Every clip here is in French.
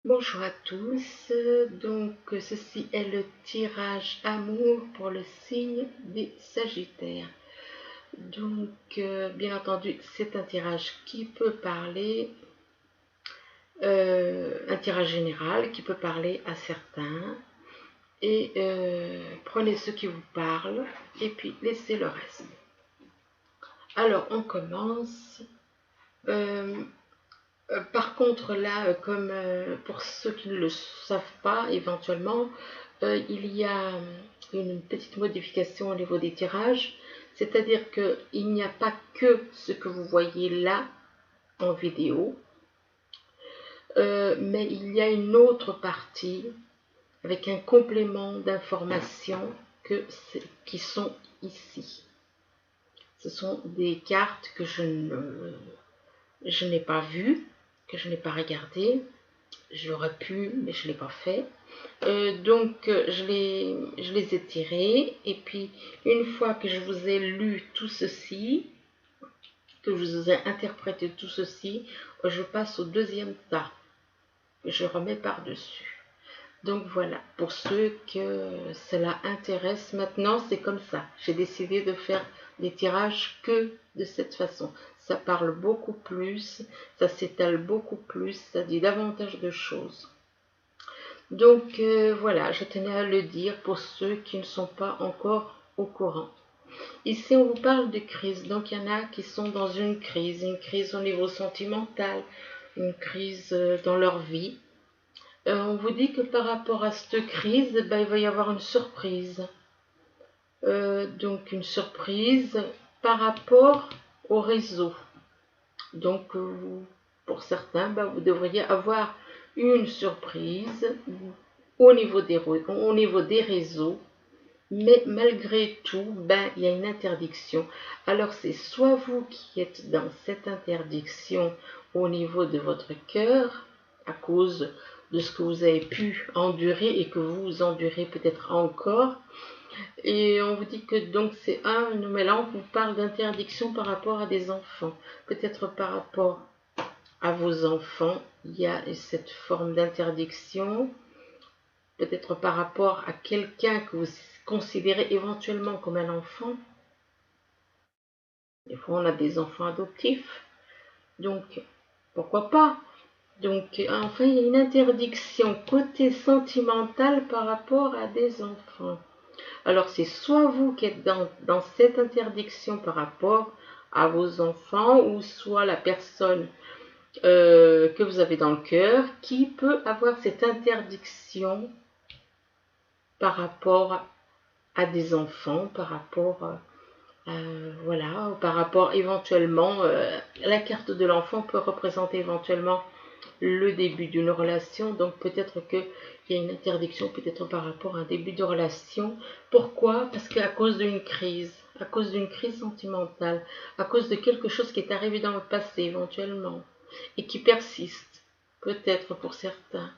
Bonjour à tous, donc ceci est le tirage amour pour le signe des Sagittaires. Donc bien entendu c'est un tirage qui peut parler, un tirage général qui peut parler à certains et prenez ce qui vous parle et puis laissez le reste. Alors on commence. Euh, Par contre, là, comme pour ceux qui ne le savent pas, éventuellement, il y a une petite modification au niveau des tirages, c'est-à-dire qu'il n'y a pas que ce que vous voyez là en vidéo, mais il y a une autre partie avec un complément d'informations qui sont ici. Ce sont des cartes que je n'ai pas vues, que je n'ai pas regardées. J'aurais pu, mais je ne l'ai pas fait. Je les ai tirés. Et puis, une fois que je vous ai lu tout ceci, que je vous ai interprété tout ceci, je passe au deuxième tas, que je remets par-dessus. Donc voilà, pour ceux que cela intéresse, maintenant c'est comme ça. J'ai décidé de faire des tirages que de cette façon. Ça parle beaucoup plus, ça s'étale beaucoup plus, ça dit davantage de choses. Donc voilà, je tenais à le dire pour ceux qui ne sont pas encore au courant. Ici, on vous parle de crise. Donc, il y en a qui sont dans une crise au niveau sentimental, une crise dans leur vie. On vous dit que par rapport à cette crise, ben, il va y avoir une surprise. Donc, une surprise par rapport au réseau. Donc, pour certains, ben, vous devriez avoir une surprise au niveau des réseaux, mais malgré tout, ben, il y a une interdiction. Alors c'est soit vous qui êtes dans cette interdiction au niveau de votre cœur, à cause de ce que vous avez pu endurer et que vous endurez peut-être encore. Et on vous dit que donc c'est un, mais là on vous parle d'interdiction par rapport à des enfants. Peut-être par rapport à vos enfants, il y a cette forme d'interdiction. Peut-être par rapport à quelqu'un que vous considérez éventuellement comme un enfant. Des fois, on a des enfants adoptifs, donc pourquoi pas. Donc, enfin, il y a une interdiction côté sentimental par rapport à des enfants. Alors, c'est soit vous qui êtes dans cette interdiction par rapport à vos enfants, ou soit la personne que vous avez dans le cœur qui peut avoir cette interdiction par rapport à des enfants, par rapport voilà, par rapport éventuellement, la carte de l'enfant peut représenter éventuellement le début d'une relation, donc peut-être qu'il y a une interdiction, peut-être par rapport à un début de relation. Pourquoi? Parce qu'à cause d'une crise sentimentale, à cause de quelque chose qui est arrivé dans le passé éventuellement, et qui persiste, peut-être pour certains.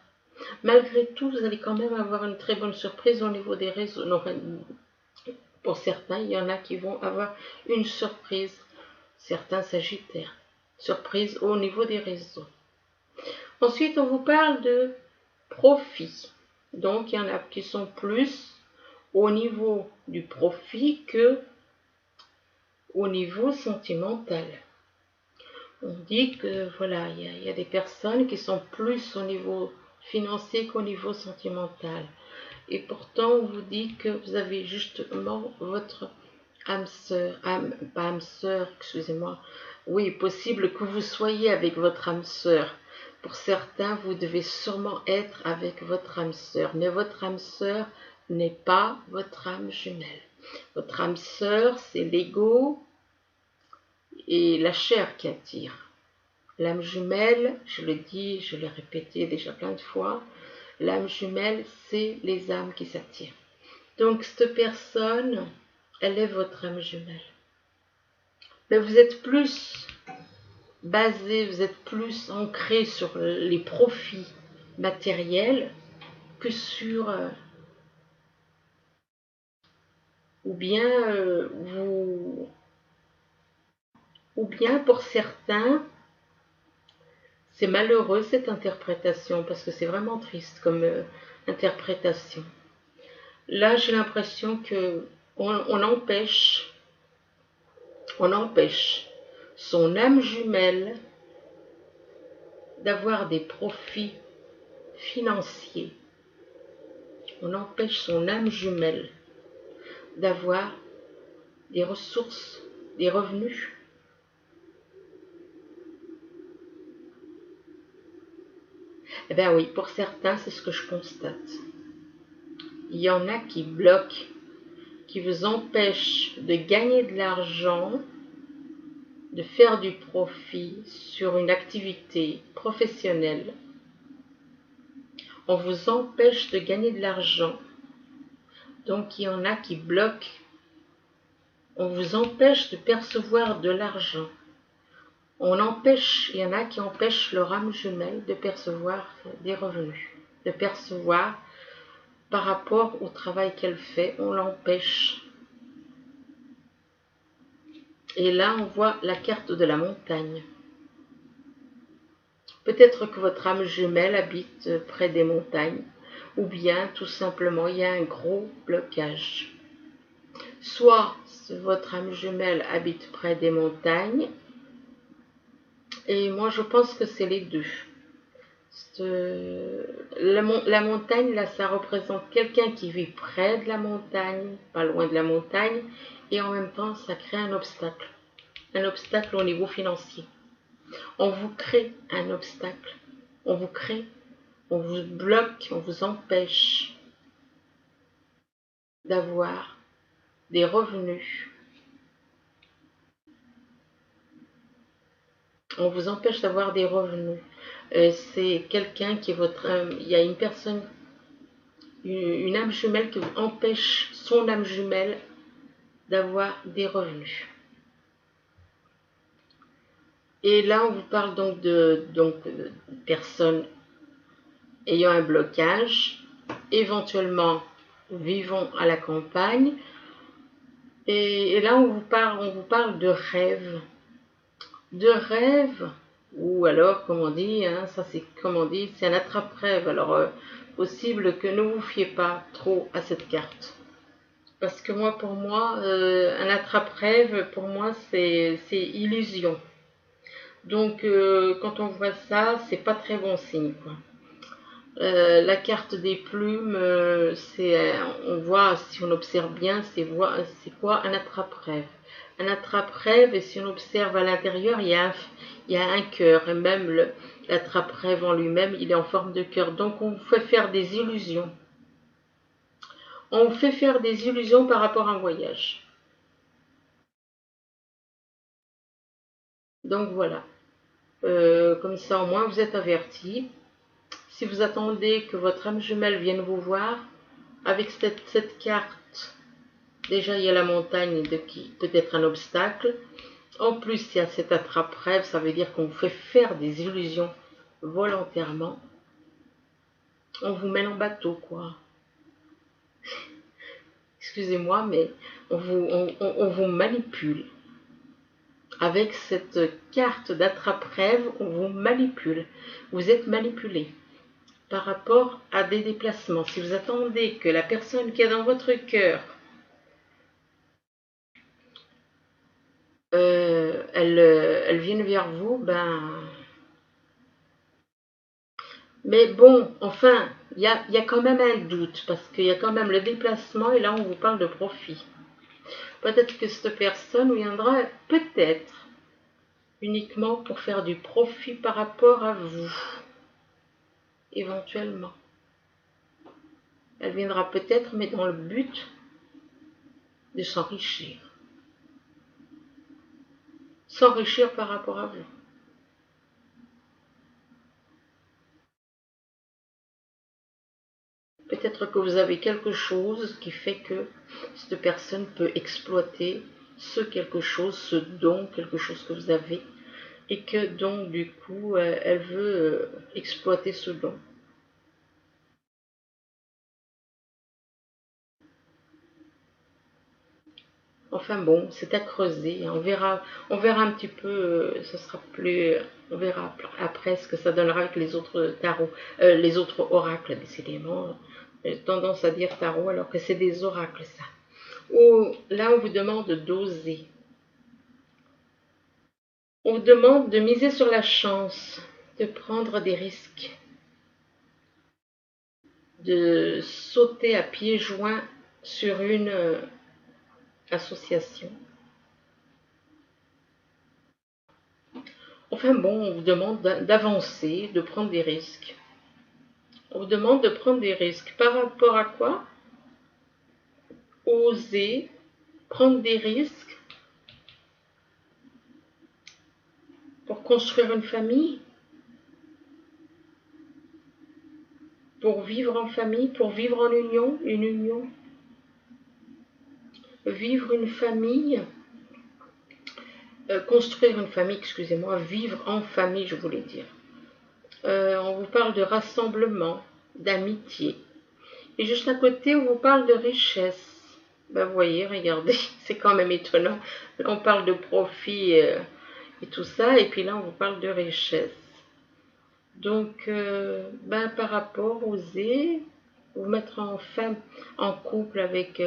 Malgré tout, vous allez quand même avoir une très bonne surprise au niveau des réseaux. Non, pour certains, il y en a qui vont avoir une surprise, certains sagittaires, surprise au niveau des réseaux. Ensuite, on vous parle de profit. Donc, il y en a qui sont plus au niveau du profit que au niveau sentimental. On dit que voilà, il y a des personnes qui sont plus au niveau financier qu'au niveau sentimental. Et pourtant, on vous dit que vous avez justement votre âme sœur, pas âme sœur, excusez-moi. Oui, possible que vous soyez avec votre âme sœur. Pour certains, vous devez sûrement être avec votre âme sœur, mais votre âme sœur n'est pas votre âme jumelle. Votre âme sœur, c'est l'ego et la chair qui attire. L'âme jumelle, je le dis, je l'ai répété déjà plein de fois, l'âme jumelle, c'est les âmes qui s'attirent. Donc, cette personne, elle est votre âme jumelle. Mais vous êtes plus basé, vous êtes plus ancré sur les profits matériels que sur... ou bien pour certains, C'est malheureux cette interprétation parce que c'est vraiment triste comme interprétation. Là, j'ai l'impression que on empêche son âme jumelle d'avoir des profits financiers. On empêche son âme jumelle d'avoir des ressources, des revenus. Eh bien oui, pour certains, c'est ce que je constate. Il y en a qui bloquent, qui vous empêchent de gagner de l'argent, de faire du profit sur une activité professionnelle. On vous empêche de gagner de l'argent. Donc il y en a qui bloquent. On vous empêche de percevoir de l'argent. Il y en a qui empêchent leur âme jumelle de percevoir des revenus, de percevoir par rapport au travail qu'elle fait, on l'empêche. Et là, on voit la carte de la montagne. Peut-être que votre âme jumelle habite près des montagnes, ou bien tout simplement il y a un gros blocage. Soit votre âme jumelle habite près des montagnes, et moi je pense que c'est les deux. La montagne, là, ça représente quelqu'un qui vit près de la montagne, pas loin de la montagne, et en même temps, ça crée un obstacle au niveau financier. On vous crée un obstacle, on vous bloque, on vous empêche d'avoir des revenus. On vous empêche d'avoir des revenus. C'est quelqu'un qui est votre... il y a une personne, une âme jumelle qui empêche son âme jumelle d'avoir des revenus. Et là, on vous parle donc de personnes ayant un blocage, éventuellement vivant à la campagne. Et là, on vous parle de rêves. De rêves, ou alors, comme on dit, hein, ça c'est comme on dit, c'est un attrape-rêve. Alors, possible que ne vous fiez pas trop à cette carte. Parce que moi, pour moi, un attrape-rêve, pour moi, c'est illusion. Donc, quand on voit ça, c'est pas très bon signe, quoi. La carte des plumes, on voit, si on observe bien, c'est quoi un attrape-rêve. Un attrape-rêve, et si on observe à l'intérieur, il y a un cœur, et même l'attrape-rêve en lui-même, il est en forme de cœur. Donc on vous fait faire des illusions. On vous fait faire des illusions par rapport à un voyage. Donc voilà. Comme ça, au moins, vous êtes avertis. Si vous attendez que votre âme jumelle vienne vous voir, avec cette carte, déjà il y a la montagne qui peut être un obstacle. En plus, il y a cet attrape-rêve, ça veut dire qu'on vous fait faire des illusions volontairement. On vous mène en bateau, quoi. Excusez-moi, mais on vous manipule. Avec cette carte d'attrape-rêve, on vous manipule. Vous êtes manipulé par rapport à des déplacements. Si vous attendez que la personne qui est dans votre cœur, elle vienne vers vous, mais bon, enfin, il y a quand même un doute, parce qu'il y a quand même le déplacement, et là on vous parle de profit. Peut-être que cette personne viendra, peut-être, uniquement pour faire du profit par rapport à vous, éventuellement. Elle viendra peut-être, mais dans le but de s'enrichir. S'enrichir par rapport à vous. Peut-être que vous avez quelque chose qui fait que cette personne peut exploiter ce quelque chose, ce don, quelque chose que vous avez, et que donc du coup, elle veut exploiter ce don. Enfin bon, c'est à creuser. On verra un petit peu, ce sera plus, on verra après ce que ça donnera avec les autres tarots, les autres oracles, décidément. J'ai tendance à dire tarot alors que c'est des oracles, ça. Là, on vous demande d'oser. On vous demande de miser sur la chance, de prendre des risques, de sauter à pieds joints sur une association. Enfin bon, on vous demande d'avancer, de prendre des risques. On vous demande de prendre des risques. Par rapport à quoi? Oser prendre des risques pour construire une famille, pour vivre en famille, pour vivre en union, une union. Vivre une famille, construire une famille, excusez-moi, vivre en famille, je voulais dire. On vous parle de rassemblement, d'amitié. Et juste à côté, on vous parle de richesse. Ben, vous voyez, regardez, c'est quand même étonnant. Là, on parle de profit et tout ça, et puis là, on vous parle de richesse. Donc, par rapport, oser vous mettre en couple avec,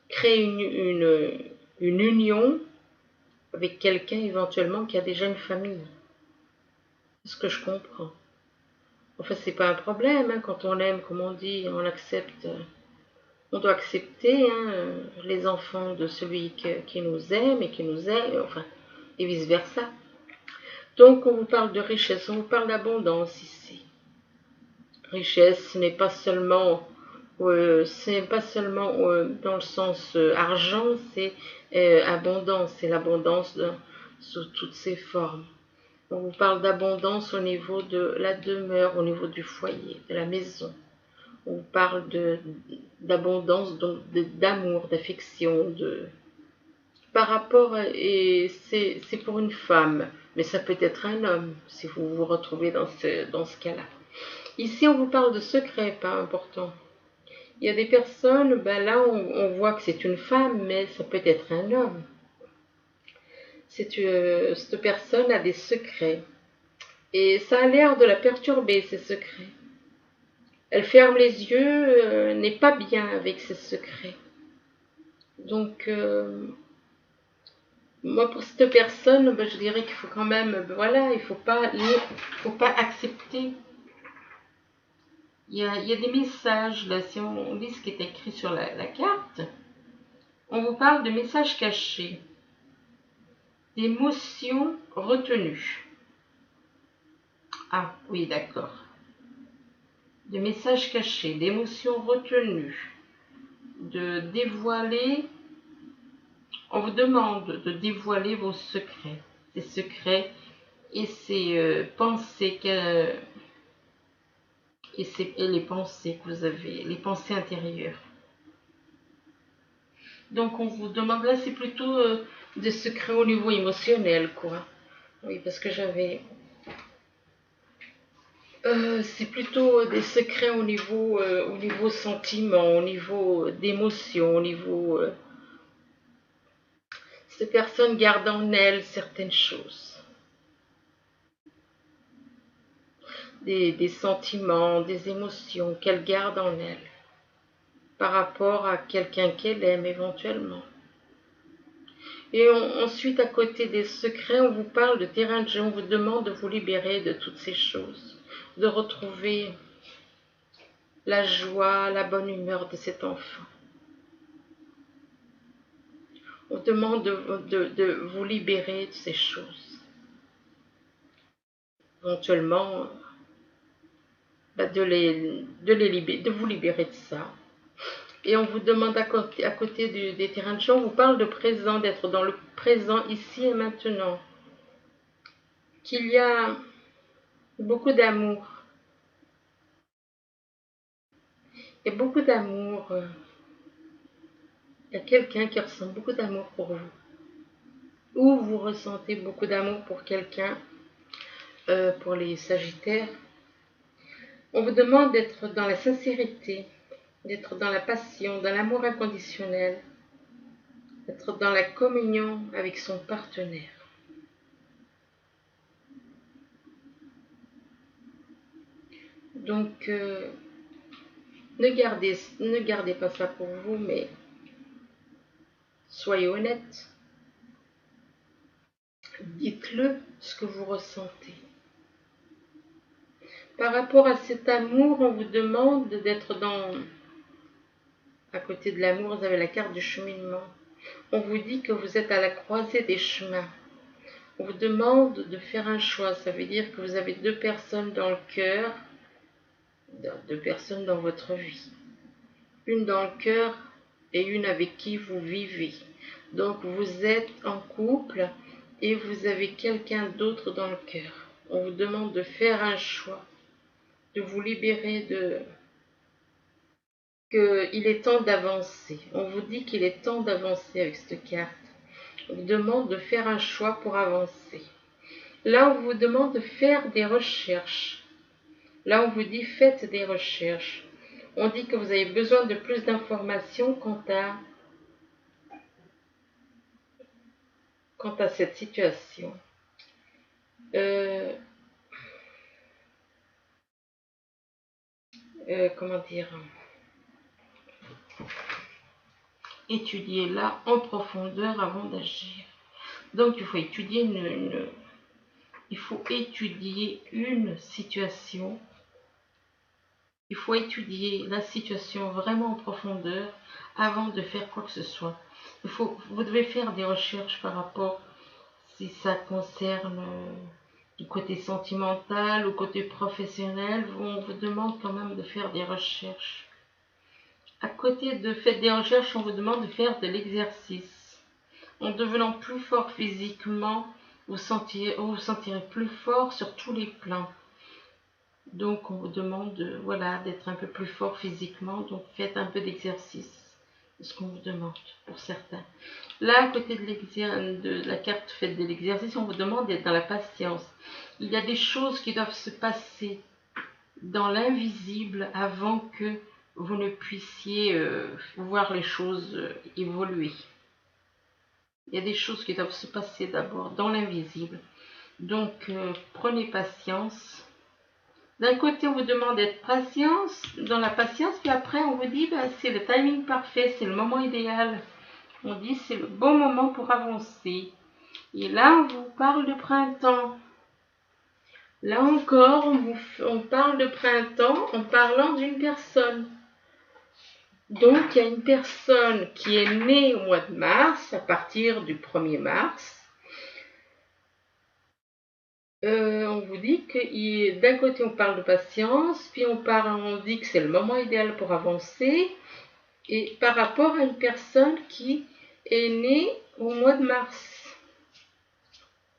créer une union avec quelqu'un éventuellement qui a déjà une famille. C'est ce que je comprends. Enfin, c'est pas un problème, hein, quand on aime, comme on dit, on accepte. On doit accepter les enfants de celui qui nous aime et qui nous aime, enfin, et vice-versa. Donc, on vous parle de richesse, on vous parle d'abondance ici. Richesse, ce n'est pas seulement, dans le sens argent, c'est abondance, c'est l'abondance sous toutes ses formes. On vous parle d'abondance au niveau de la demeure, au niveau du foyer, de la maison. On vous parle d'abondance, donc d'amour, d'affection, par rapport, et c'est pour une femme, mais ça peut être un homme, si vous vous retrouvez dans ce cas-là. Ici, on vous parle de secret, pas important. Il y a des personnes, là, on voit que c'est une femme, mais ça peut être un homme. Cette personne a des secrets. Et ça a l'air de la perturber, ces secrets. Elle ferme les yeux, n'est pas bien avec ses secrets. Donc, moi, pour cette personne, je dirais qu'il faut quand même, voilà, il faut pas accepter. Il y a des messages, là, si on lit ce qui est écrit sur la carte, on vous parle de messages cachés, d'émotions retenues. Ah, oui, d'accord. De messages cachés, d'émotions retenues, de dévoiler. On vous demande de dévoiler vos secrets, ces secrets et ces pensées et les pensées que vous avez, les pensées intérieures. Donc on vous demande là, c'est plutôt des secrets au niveau émotionnel, quoi. Oui, parce que c'est plutôt des secrets au niveau sentiment, au niveau d'émotion, au niveau. Ces personnes gardent en elles certaines choses. Des sentiments, des émotions qu'elle garde en elle par rapport à quelqu'un qu'elle aime éventuellement. Et ensuite, à côté des secrets, on vous parle de terrain de jeu, on vous demande de vous libérer de toutes ces choses, de retrouver la joie, la bonne humeur de cet enfant. On vous demande de vous libérer de ces choses. Éventuellement, de vous libérer de ça. Et on vous demande à côté des terrains de jeu, on vous parle de présent, d'être dans le présent, ici et maintenant. Qu'il y a beaucoup d'amour. Il y a beaucoup d'amour. Il y a quelqu'un qui ressent beaucoup d'amour pour vous. Ou vous ressentez beaucoup d'amour pour quelqu'un, pour les Sagittaires. On vous demande d'être dans la sincérité, d'être dans la passion, dans l'amour inconditionnel. être dans la communion avec son partenaire. Donc, ne gardez pas ça pour vous, mais soyez honnête. Dites-le ce que vous ressentez. Par rapport à cet amour, on vous demande d'être à côté de l'amour, vous avez la carte du cheminement. On vous dit que vous êtes à la croisée des chemins. On vous demande de faire un choix. Ça veut dire que vous avez deux personnes dans le cœur, deux personnes dans votre vie. Une dans le cœur et une avec qui vous vivez. Donc vous êtes en couple et vous avez quelqu'un d'autre dans le cœur. On vous demande de faire un choix, de vous libérer qu'il est temps d'avancer. On vous dit qu'il est temps d'avancer avec cette carte. On vous demande de faire un choix pour avancer. Là, on vous demande de faire des recherches. Là, on vous dit faites des recherches. On dit que vous avez besoin de plus d'informations quant à cette situation. Comment dire, étudiez-la en profondeur avant d'agir. Donc, il faut étudier une situation. Il faut étudier la situation vraiment en profondeur avant de faire quoi que ce soit. Vous devez faire des recherches par rapport, si ça concerne du côté sentimental ou côté professionnel, on vous demande quand même de faire des recherches. À côté de faire des recherches, on vous demande de faire de l'exercice. En devenant plus fort physiquement, vous vous sentirez plus fort sur tous les plans. Donc on vous demande d'être un peu plus fort physiquement, donc faites un peu d'exercice. C'est ce qu'on vous demande pour certains. Là, à côté de la carte faites de l'exercice, on vous demande d'être dans la patience. Il y a des choses qui doivent se passer dans l'invisible avant que vous ne puissiez voir les choses évoluer. Il y a des choses qui doivent se passer d'abord dans l'invisible. Donc, prenez patience. D'un côté, on vous demande d'être dans la patience, puis après, on vous dit c'est le timing parfait, c'est le moment idéal. On dit c'est le bon moment pour avancer. Et là, on vous parle de printemps. Là encore, on parle de printemps en parlant d'une personne. Donc, il y a une personne qui est née au mois de mars, à partir du 1er mars. On vous dit que d'un côté on parle de patience, puis on dit que c'est le moment idéal pour avancer, et par rapport à une personne qui est née au mois de mars,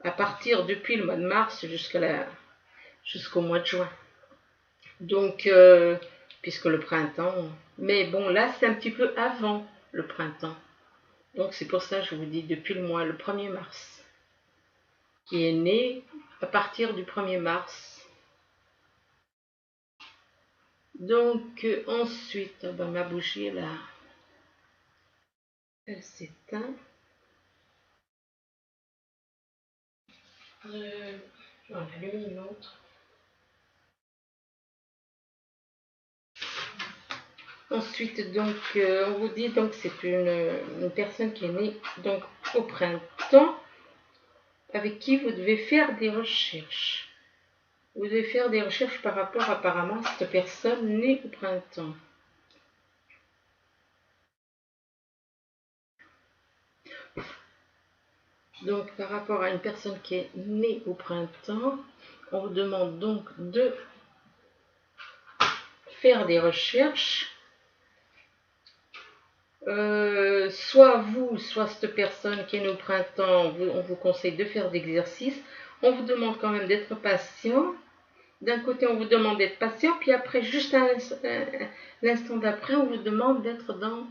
à partir depuis le mois de mars jusqu'au mois de juin. Donc, puisque le printemps, mais bon là c'est un petit peu avant le printemps, donc c'est pour ça que je vous dis depuis le 1er mars, qui est né à partir du 1er mars. Donc ensuite, ma bougie là, elle s'éteint. On allume une autre. Ensuite, donc, on vous dit donc c'est une personne qui est née donc au printemps, avec qui vous devez faire des recherches. Vous devez faire des recherches par rapport apparemment à cette personne née au printemps. Donc, par rapport à une personne qui est née au printemps, on vous demande donc de faire des recherches. Soit vous, soit cette personne qui est née au printemps, on vous conseille de faire d'exercice. On vous demande quand même d'être patient. D'un côté, on vous demande d'être patient, puis après, juste l'instant d'après, on vous demande d'être dans...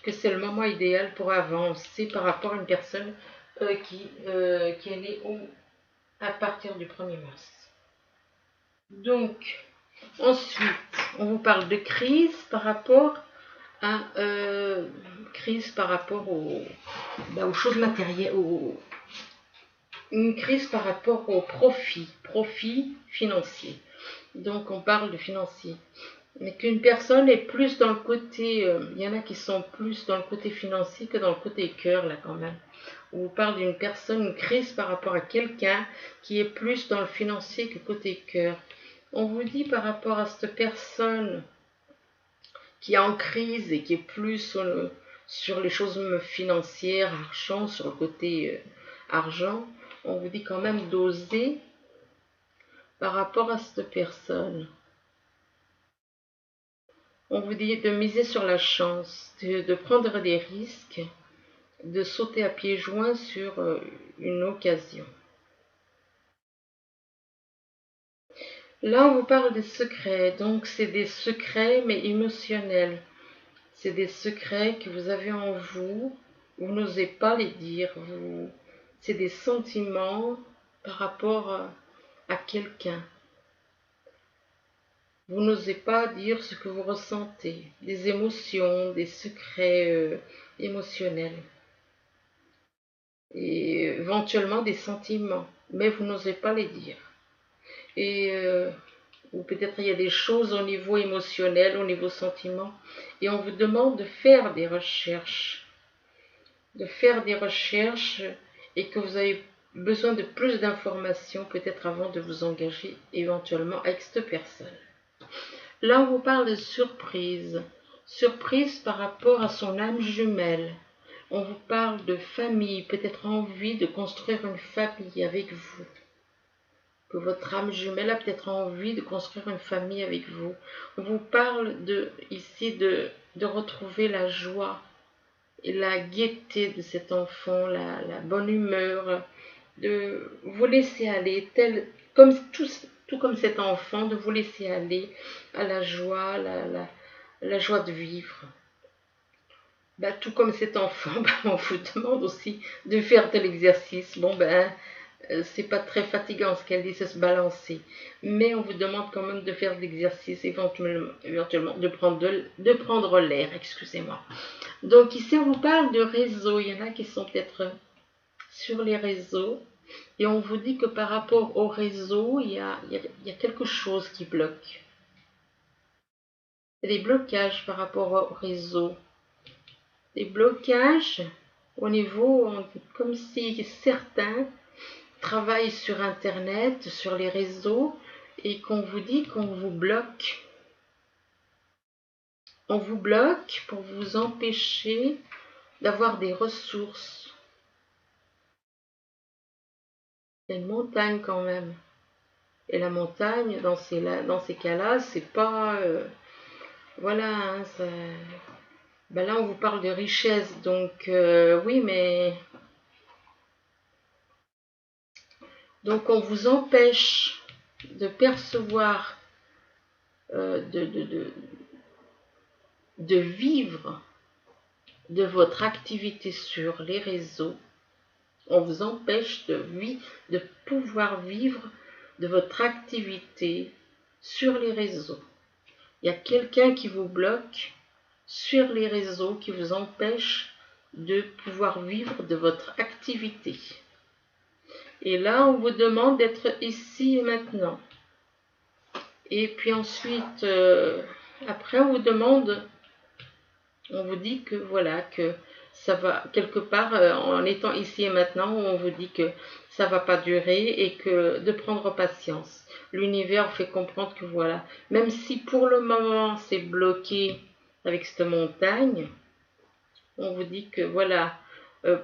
que c'est le moment idéal pour avancer par rapport à une personne qui est née à partir du 1er mars. Donc, Ensuite, on vous parle de crise par rapport à aux choses matérielles, une crise par rapport au profit financier. Donc on parle de financier. Mais qu'une personne est plus dans le côté, il y en a qui sont plus dans le côté financier que dans le côté cœur, là quand même. On vous parle d'une personne, une crise par rapport à quelqu'un qui est plus dans le financier que côté cœur. On vous dit par rapport à cette personne qui est en crise et qui est plus sur les choses financières, argent, sur le côté argent, on vous dit quand même d'oser par rapport à cette personne. On vous dit de miser sur la chance, de prendre des risques, de sauter à pieds joints sur une occasion. Là, on vous parle des secrets, donc c'est des secrets mais émotionnels. C'est des secrets que vous avez en vous, vous n'osez pas les dire, c'est des sentiments par rapport à quelqu'un. Vous n'osez pas dire ce que vous ressentez, des émotions, des secrets émotionnels et éventuellement des sentiments, mais vous n'osez pas les dire. Et ou peut-être il y a des choses au niveau émotionnel, au niveau sentiment, et on vous demande de faire des recherches, et que vous avez besoin de plus d'informations peut-être avant de vous engager éventuellement avec cette personne. Là, on vous parle de surprise. Surprise par rapport à son âme jumelle. On vous parle de famille, peut-être envie de construire une famille avec vous. Que votre âme jumelle a peut-être envie de construire une famille avec vous. On vous parle ici de retrouver la joie et la gaieté de cet enfant, la bonne humeur, de vous laisser aller, tout comme cet enfant, de vous laisser aller à la joie, la joie de vivre. Tout comme cet enfant, on vous demande aussi de faire de l'exercice. C'est pas très fatigant ce qu'elle dit, c'est se balancer. Mais on vous demande quand même de faire de l'exercice, éventuellement de prendre l'air, excusez-moi. Donc ici, on vous parle de réseau. Il y en a qui sont peut-être sur les réseaux. Et on vous dit que par rapport au réseau, il y a quelque chose qui bloque. Il y a des blocages par rapport au réseau. Des blocages au niveau, comme si certains travaillent sur Internet, sur les réseaux, et qu'on vous dit qu'on vous bloque. On vous bloque pour vous empêcher d'avoir des ressources. Il y a une montagne quand même. Et la montagne, dans ces cas-là, c'est pas... voilà, hein, là on vous parle de richesse, donc oui, mais... Donc on vous empêche de percevoir, de vivre de votre activité sur les réseaux. On vous empêche de pouvoir vivre de votre activité sur les réseaux. Il y a quelqu'un qui vous bloque sur les réseaux, qui vous empêche de pouvoir vivre de votre activité. Et là, on vous demande d'être ici et maintenant. Et puis ensuite, après, on vous dit que voilà, que ça va quelque part, en étant ici et maintenant, on vous dit que ça va pas durer et que de prendre patience. L'univers fait comprendre que voilà, même si pour le moment c'est bloqué avec cette montagne, on vous dit que voilà,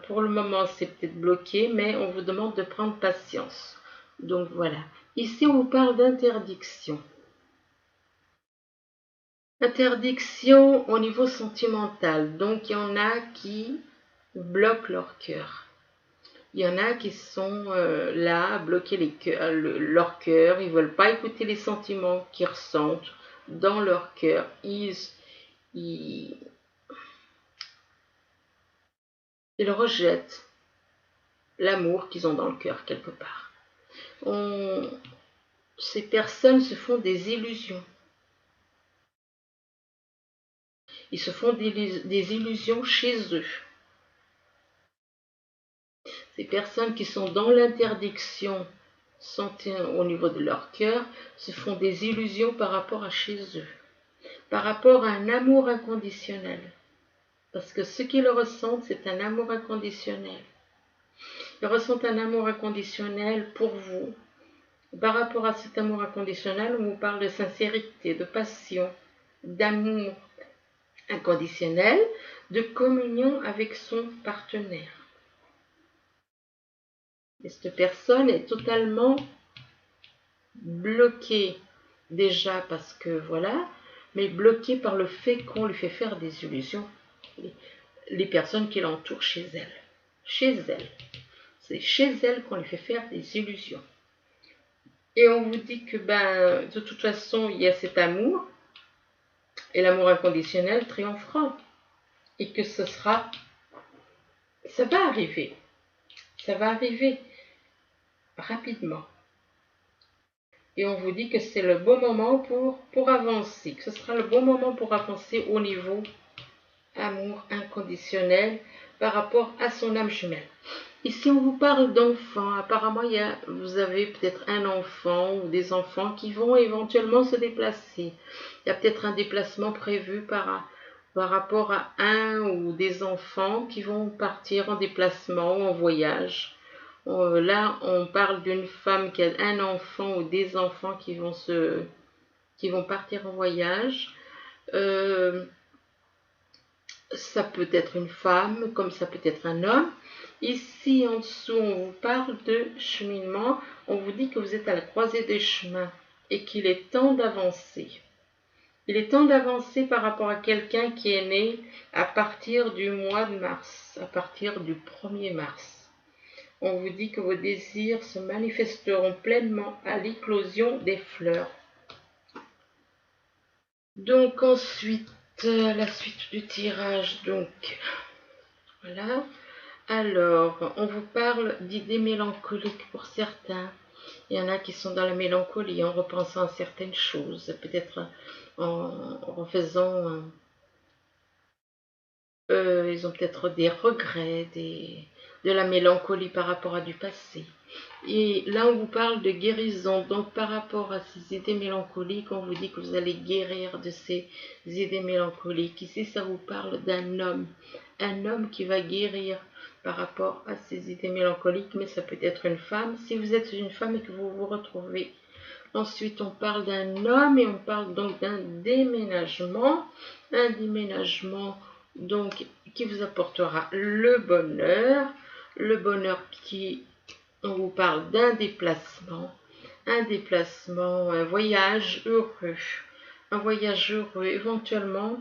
pour le moment c'est peut-être bloqué, mais on vous demande de prendre patience. Donc voilà, ici on vous parle d'interdiction. Interdiction au niveau sentimental. Donc il y en a qui bloquent leur cœur. Il y en a qui sont là à bloquer leur cœur. Ils ne veulent pas écouter les sentiments qu'ils ressentent dans leur cœur. Ils rejettent l'amour qu'ils ont dans le cœur quelque part. ces personnes se font des illusions. Ils se font des illusions chez eux. Ces personnes qui sont dans l'interdiction au niveau de leur cœur se font des illusions par rapport à chez eux, par rapport à un amour inconditionnel. Parce que ce qu'ils ressentent, c'est un amour inconditionnel. Ils ressentent un amour inconditionnel pour vous. Par rapport à cet amour inconditionnel, on vous parle de sincérité, de passion, d'amour inconditionnel, de communion avec son partenaire. Et cette personne est totalement bloquée, déjà parce que voilà, mais bloquée par le fait qu'on lui fait faire des illusions. Les personnes qui l'entourent chez elle. Chez elle. C'est chez elle qu'on lui fait faire des illusions. Et on vous dit que de toute façon, il y a cet amour, et l'amour inconditionnel triomphera. Et que ça va arriver. Ça va arriver rapidement. Et on vous dit que c'est le bon moment pour avancer, que ce sera le bon moment pour avancer au niveau amour inconditionnel par rapport à son âme jumelle. Ici, on vous parle d'enfants. Apparemment, vous avez peut-être un enfant ou des enfants qui vont éventuellement se déplacer. Il y a peut-être un déplacement prévu par rapport à un ou des enfants qui vont partir en déplacement ou en voyage. Là, on parle d'une femme qui a un enfant ou des enfants qui vont partir en voyage. Ça peut être une femme, comme ça peut être un homme. Ici, en dessous, on vous parle de cheminement. On vous dit que vous êtes à la croisée des chemins et qu'il est temps d'avancer. Il est temps d'avancer par rapport à quelqu'un qui est né à partir du mois de mars, à partir du 1er mars. On vous dit que vos désirs se manifesteront pleinement à l'éclosion des fleurs. Donc ensuite, la suite du tirage, donc voilà. Alors, on vous parle d'idées mélancoliques pour certains. Il y en a qui sont dans la mélancolie en repensant à certaines choses, peut-être en refaisant... ils ont peut-être des regrets, de la mélancolie par rapport à du passé. Et là, on vous parle de guérison. Donc, par rapport à ces idées mélancoliques, on vous dit que vous allez guérir de ces idées mélancoliques. Ici, ça vous parle d'un homme. Un homme qui va guérir par rapport à ces idées mélancoliques, mais ça peut être une femme. Si vous êtes une femme et que vous vous retrouvez. Ensuite, on parle d'un homme et on parle donc d'un déménagement. Un déménagement donc qui vous apportera le bonheur qui... On vous parle d'un déplacement, un voyage heureux. Un voyage heureux, éventuellement,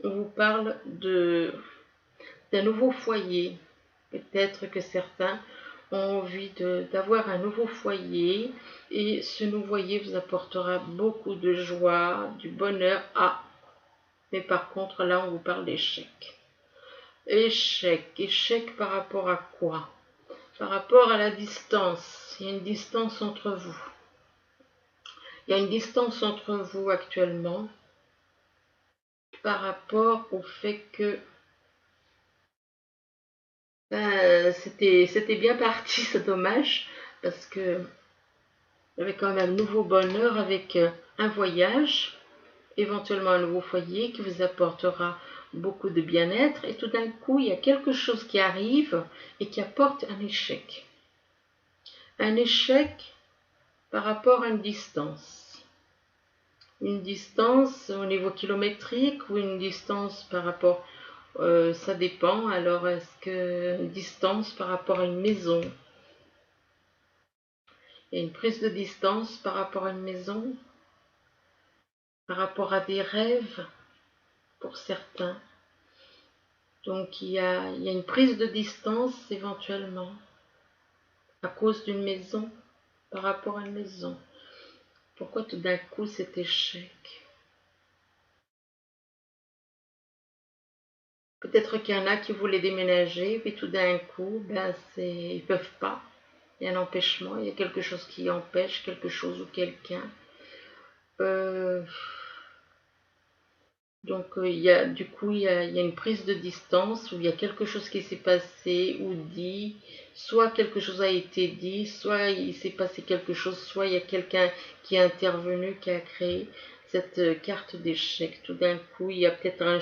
on vous parle d'un nouveau foyer. Peut-être que certains ont envie d'avoir un nouveau foyer et ce nouveau foyer vous apportera beaucoup de joie, du bonheur. Mais par contre, là, on vous parle d'échec. Échec par rapport à quoi? Par rapport à la distance, il y a une distance entre vous. Il y a une distance entre vous actuellement par rapport au fait que c'était bien parti, c'est dommage, parce que il y avait quand même un nouveau bonheur avec un voyage, éventuellement un nouveau foyer qui vous apportera beaucoup de bien-être, et tout d'un coup, il y a quelque chose qui arrive et qui apporte un échec. Un échec par rapport à une distance. Une distance au niveau kilométrique ou une distance par rapport, ça dépend. Alors, est-ce que une distance par rapport à une maison? Il y a une prise de distance par rapport à une maison, par rapport à des rêves pour certains. Donc, il y a une prise de distance éventuellement à cause d'une maison, par rapport à une maison. Pourquoi tout d'un coup cet échec? Peut-être qu'il y en a qui voulaient déménager, puis tout d'un coup, ils ne peuvent pas. Il y a un empêchement, il y a quelque chose qui empêche quelque chose ou quelqu'un. Donc du coup, il y a une prise de distance où il y a quelque chose qui s'est passé ou dit, soit quelque chose a été dit, soit il s'est passé quelque chose, soit il y a quelqu'un qui est intervenu, qui a créé cette carte d'échec. Tout d'un coup, il y a peut-être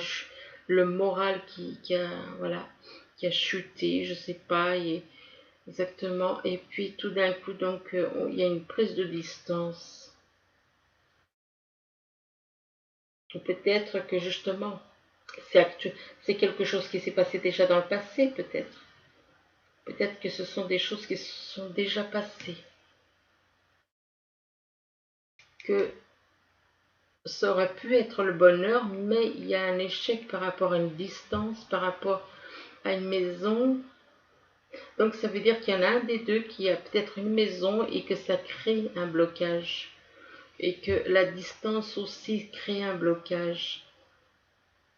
le moral voilà, qui a chuté, je sais pas, exactement. Et puis tout d'un coup, donc, il y a une prise de distance. Ou peut-être que justement, c'est quelque chose qui s'est passé déjà dans le passé, peut-être. Peut-être que ce sont des choses qui se sont déjà passées. Que ça aurait pu être le bonheur, mais il y a un échec par rapport à une distance, par rapport à une maison. Donc ça veut dire qu'il y en a un des deux qui a peut-être une maison et que ça crée un blocage. Et que la distance aussi crée un blocage.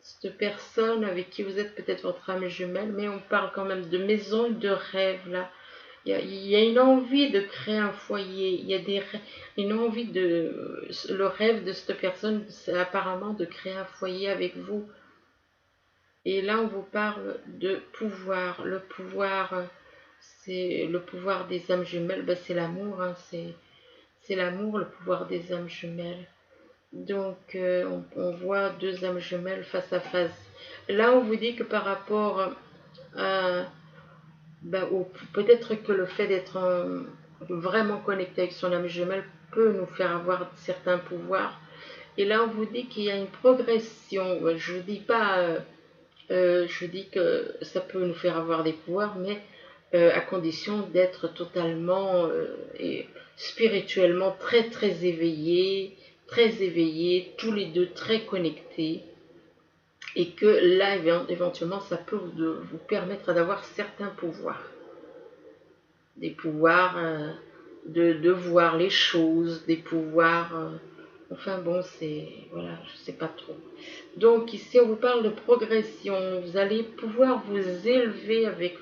Cette personne avec qui vous êtes peut-être votre âme jumelle, mais on parle quand même de maison et de rêve là. Il y a une envie de créer un foyer, il y a une envie le rêve de cette personne, c'est apparemment de créer un foyer avec vous. Et là, on vous parle de pouvoir. Le pouvoir, c'est le pouvoir des âmes jumelles, ben, c'est l'amour, hein, c'est l'amour, le pouvoir des âmes jumelles. Donc, on voit deux âmes jumelles face à face. Là, on vous dit que par rapport à, ben, peut-être que le fait d'être vraiment connecté avec son âme jumelle peut nous faire avoir certains pouvoirs. Et là, on vous dit qu'il y a une progression. Je ne dis pas, je dis que ça peut nous faire avoir des pouvoirs, mais à condition d'être totalement et spirituellement très éveillés, tous les deux très connectés. Et que là, éventuellement, ça peut vous permettre d'avoir certains pouvoirs. Des pouvoirs de voir les choses, des pouvoirs... enfin bon, c'est... Voilà, je sais pas trop. Donc ici, on vous parle de progression. Vous allez pouvoir vous élever avec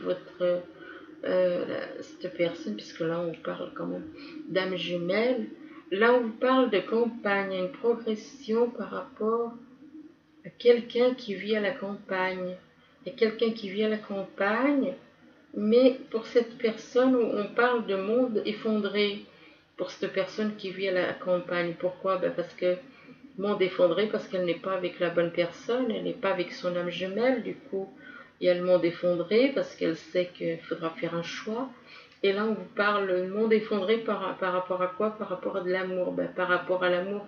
cette personne, puisque là, on parle quand même d'âme jumelle. Là, on vous parle de campagne, une progression par rapport à quelqu'un qui vit à la campagne. Il y a quelqu'un qui vit à la campagne, mais pour cette personne, on parle de monde effondré. Pour cette personne qui vit à la campagne. Pourquoi? Ben parce que monde effondré, parce qu'elle n'est pas avec la bonne personne, elle n'est pas avec son âme jumelle. Du coup, il y a le monde effondré, parce qu'elle sait qu'il faudra faire un choix. Et là, on vous parle le monde effondré par rapport à quoi? Par rapport à de l'amour. Ben, par rapport à l'amour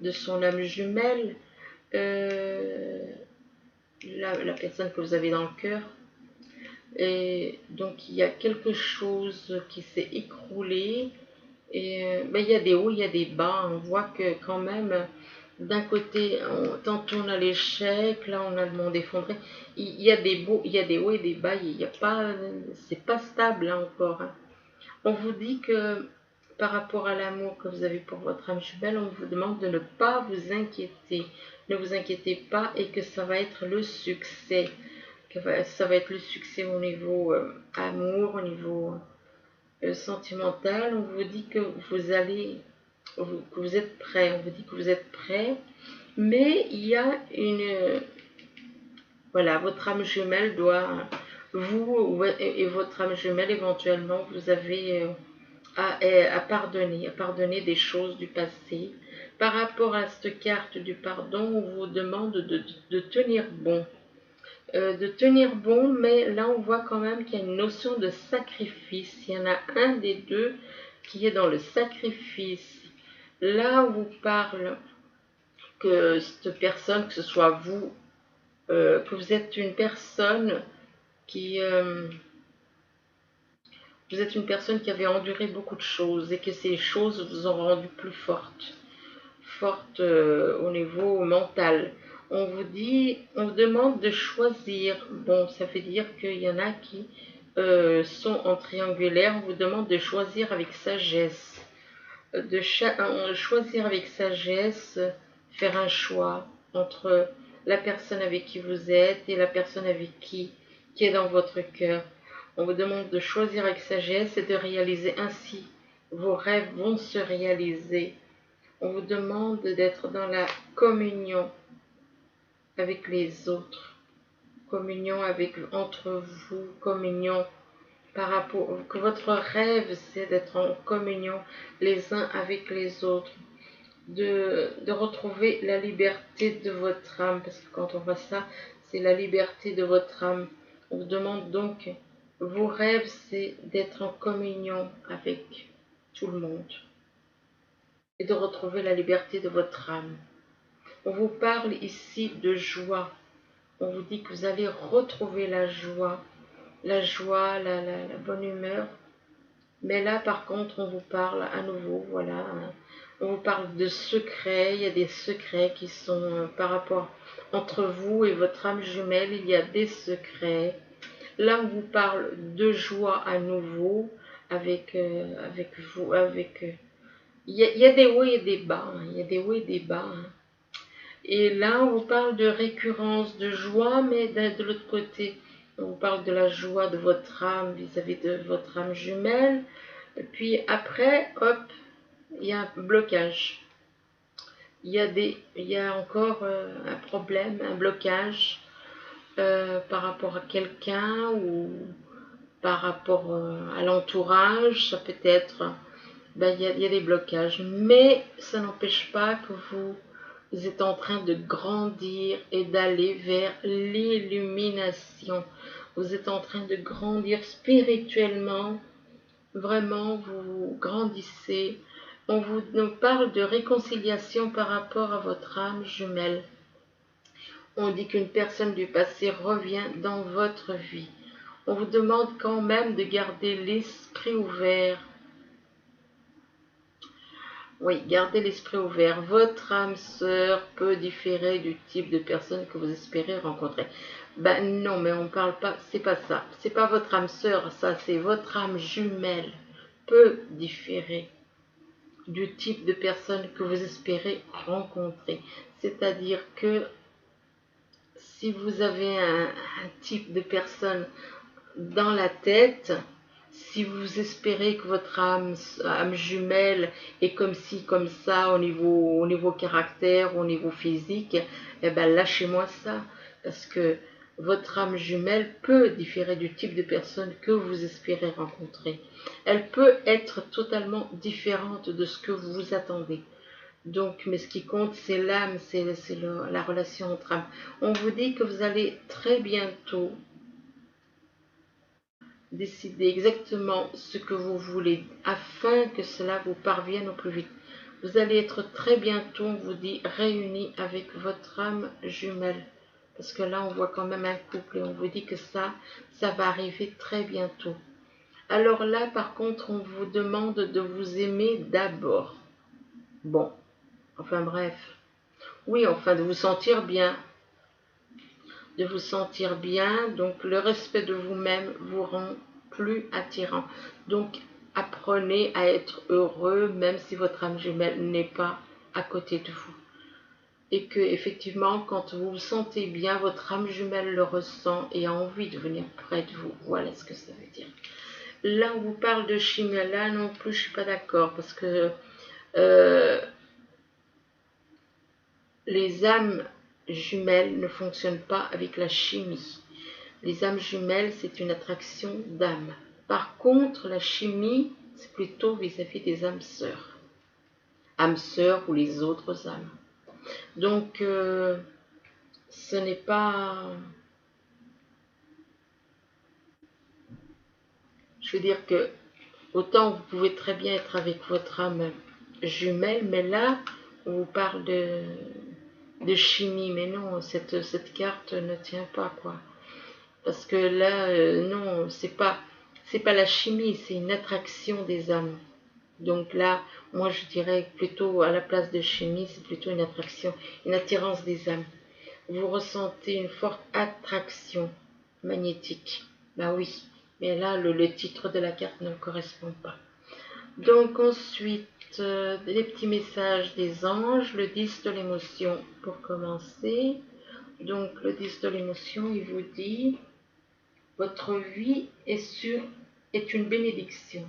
de son âme jumelle. La personne que vous avez dans le cœur. Et donc il y a quelque chose qui s'est écroulé. Et ben, il y a des hauts, il y a des bas. On voit que quand même, d'un côté, tantôt on a l'échec, là on a le monde effondré. Il y a il y a des hauts et des bas. Il y a pas, c'est pas stable là encore, hein. On vous dit que par rapport à l'amour que vous avez pour votre âme jumelle, on vous demande de ne pas vous inquiéter. Ne vous inquiétez pas et que ça va être le succès. Que ça va être le succès au niveau amour, au niveau sentimental. On vous dit que que vous êtes prêt. On vous dit que vous êtes prêt. Mais il y a voilà, votre âme jumelle doit, vous et votre âme jumelle éventuellement, vous avez à pardonner des choses du passé. Par rapport à cette carte du pardon, on vous demande de tenir bon. De tenir bon, mais là on voit quand même qu'il y a une notion de sacrifice. Il y en a un des deux qui est dans le sacrifice. Là on vous parle que cette personne, que ce soit vous, que vous êtes une personne qui... vous êtes une personne qui avait enduré beaucoup de choses et que ces choses vous ont rendu plus forte au niveau mental. On vous dit, on vous demande de choisir. Bon, ça veut dire qu'il y en a qui sont en triangulaire. On vous demande de choisir avec sagesse. Choisir avec sagesse, faire un choix entre la personne avec qui vous êtes et la personne avec qui est dans votre cœur. On vous demande de choisir avec sagesse et de réaliser ainsi. Vos rêves vont se réaliser. On vous demande d'être dans la communion avec les autres, communion entre vous, communion par rapport que votre rêve, c'est d'être en communion les uns avec les autres, de retrouver la liberté de votre âme, parce que quand on voit ça, c'est la liberté de votre âme. On vous demande donc, vos rêves, c'est d'être en communion avec tout le monde et de retrouver la liberté de votre âme. On vous parle ici de joie. On vous dit que vous allez retrouver la joie, la bonne humeur. Mais là, par contre, on vous parle à nouveau, voilà, on vous parle de secrets. Il y a des secrets qui sont par rapport entre vous et votre âme jumelle. Il y a des secrets. Là, on vous parle de joie à nouveau avec vous, il y a des hauts et des bas, hein, il y a des hauts et des bas. Hein. Et là, on vous parle de récurrence, de joie, mais de l'autre côté, on vous parle de la joie de votre âme vis-à-vis de votre âme jumelle. Et puis après, hop, il y a un blocage. Il y a encore un problème, un blocage par rapport à quelqu'un ou par rapport à l'entourage. Ça peut être, il y a des blocages. Mais ça n'empêche pas que vous êtes en train de grandir et d'aller vers l'illumination. Vous êtes en train de grandir spirituellement. Vraiment, vous grandissez. On vous parle de réconciliation par rapport à votre âme jumelle. On dit qu'une personne du passé revient dans votre vie. On vous demande quand même de garder l'esprit ouvert. Oui, gardez l'esprit ouvert. Votre âme sœur peut différer du type de personne que vous espérez rencontrer. Ben non, mais on parle pas, c'est pas ça. C'est pas votre âme sœur, ça c'est votre âme jumelle peut différer du type de personne que vous espérez rencontrer. C'est-à-dire que si vous avez un type de personne dans la tête, si vous espérez que votre âme jumelle est comme ci, comme ça, au niveau caractère, au niveau physique, eh ben lâchez-moi ça, parce que votre âme jumelle peut différer du type de personne que vous espérez rencontrer. Elle peut être totalement différente de ce que vous vous attendez. Donc, mais ce qui compte, c'est l'âme, c'est la relation entre âmes. On vous dit que vous allez très bientôt décider exactement ce que vous voulez afin que cela vous parvienne au plus vite. Vous allez être très bientôt, on vous dit, réunis avec votre âme jumelle. Parce que là, on voit quand même un couple et on vous dit que ça va arriver très bientôt. Alors là, par contre, on vous demande de vous aimer d'abord. Bon, enfin bref. Oui, enfin de vous sentir bien. De vous sentir bien, donc le respect de vous-même vous rend plus attirant. Donc apprenez à être heureux même si votre âme jumelle n'est pas à côté de vous. Et que effectivement, quand vous vous sentez bien, votre âme jumelle le ressent et a envie de venir près de vous. Voilà ce que ça veut dire. Là, on vous parle de chimie. Là non plus, je suis pas d'accord parce que les âmes jumelles ne fonctionnent pas avec la chimie. Les âmes jumelles, c'est une attraction d'âme. Par contre, la chimie, c'est plutôt vis-à-vis des âmes sœurs. Âmes sœurs ou les autres âmes. Donc, ce n'est pas... Je veux dire que autant vous pouvez très bien être avec votre âme jumelle, mais là, on vous parle de chimie. Mais non, cette carte ne tient pas, quoi. Parce que là, non, c'est pas la chimie, c'est une attraction des âmes. Donc là, moi je dirais plutôt à la place de chimie, c'est plutôt une attraction, une attirance des âmes. Vous ressentez une forte attraction magnétique. Ben oui, mais là, le titre de la carte ne correspond pas. Donc ensuite, les petits messages des anges, le 10 de l'émotion pour commencer. Donc le 10 de l'émotion, il vous dit... Votre vie est une bénédiction,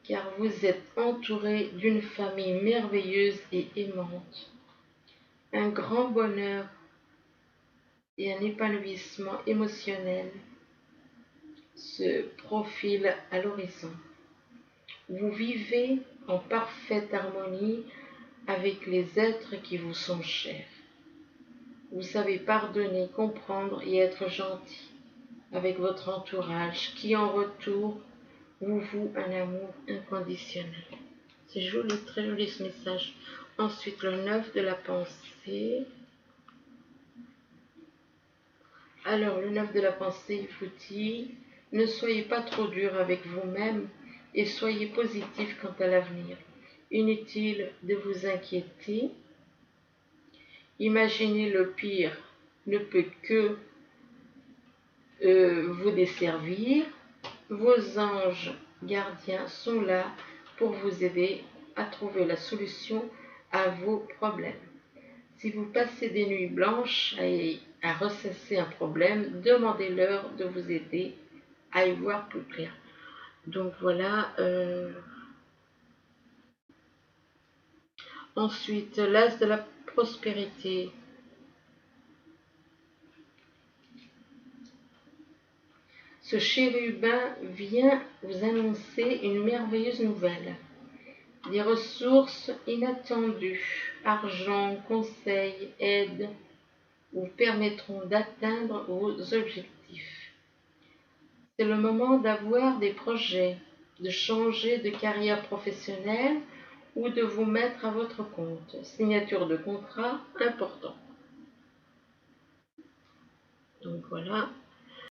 car vous êtes entouré d'une famille merveilleuse et aimante. Un grand bonheur et un épanouissement émotionnel se profilent à l'horizon. Vous vivez en parfaite harmonie avec les êtres qui vous sont chers. Vous savez pardonner, comprendre et être gentil avec votre entourage qui en retour vous voue un amour inconditionnel. C'est joli, très joli ce message. Ensuite, le 9 de la pensée. Alors, le 9 de la pensée, il vous dit, ne soyez pas trop dur avec vous-même et soyez positif quant à l'avenir. Inutile de vous inquiéter. Imaginer le pire ne peut que vous desservir. Vos anges gardiens sont là pour vous aider à trouver la solution à vos problèmes. Si vous passez des nuits blanches à ressasser un problème, demandez-leur de vous aider à y voir plus clair. Donc voilà. Ensuite, l'as de la prospérité. Ce chérubin vient vous annoncer une merveilleuse nouvelle. Des ressources inattendues, argent, conseils, aide, vous permettront d'atteindre vos objectifs. C'est le moment d'avoir des projets, de changer de carrière professionnelle ou de vous mettre à votre compte. Signature de contrat important. Donc voilà.